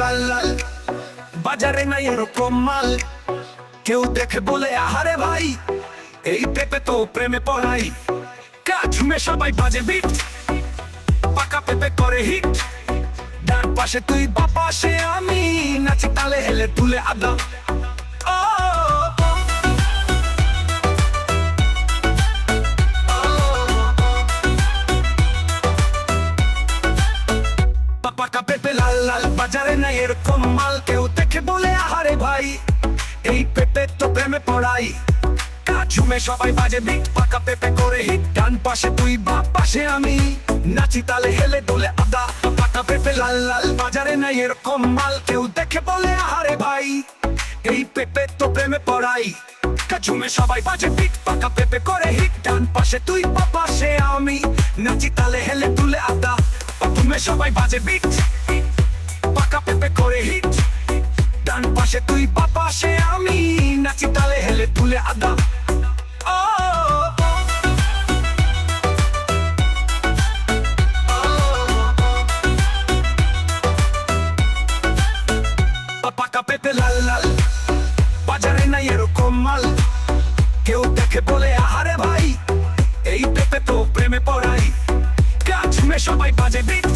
লাল লাল, বাজারে নাই এরকম মাল। কেউ দেখে বলে আহারে ভাই, এই পেঁপে তো প্রেমে পড়াই। কাজুমে সবাই বাজে বিট, পাকা পেঁপে করে হিট। ডান পাশে তুই বা পাশে আমি, নাচি তালে হেলে তুলে আদা। পাকা পেঁপে লাল লাল, বাজারে নাই এরকম মাল। কেউ দেখে বলে আহারে ভাই, এই পেঁপে তো প্রেমে পড়াই। কাজুমে সবাই বাজে বিট, পাকা পেঁপে করে হিট। ডান পাশে তুই বা পাশে আমি, নাচি তালে হেলে দোলে আদা। পাকা পেঁপে লাল লাল, বাজারে নাই এরকম মাল। কেউ দেখে বলে আহারে ভাই, এই পেঁপে তো প্রেমে পড়াই। কাজুমে সবাই বাজে বিট, পাকা পেঁপে করে হিট। ডান পাশে তুই বা পাশে আমি, নাচি তালে হেলে তুলে আদা। কাজুমে সবাই বাজে বিট, পাকা পেঁপে করে হিট। ডান পাশে তুই বা পাশে আমি, নাচি তালে হেলে তুলে আদা। পাকা পেঁপে লাল লাল, বাজারে নাই এরকম মাল। কেউ দেখে বলে আহারে ভাই, এই পেঁপে তো প্রেমে পড়াই। কাজুমে সবাই বাজে বিট,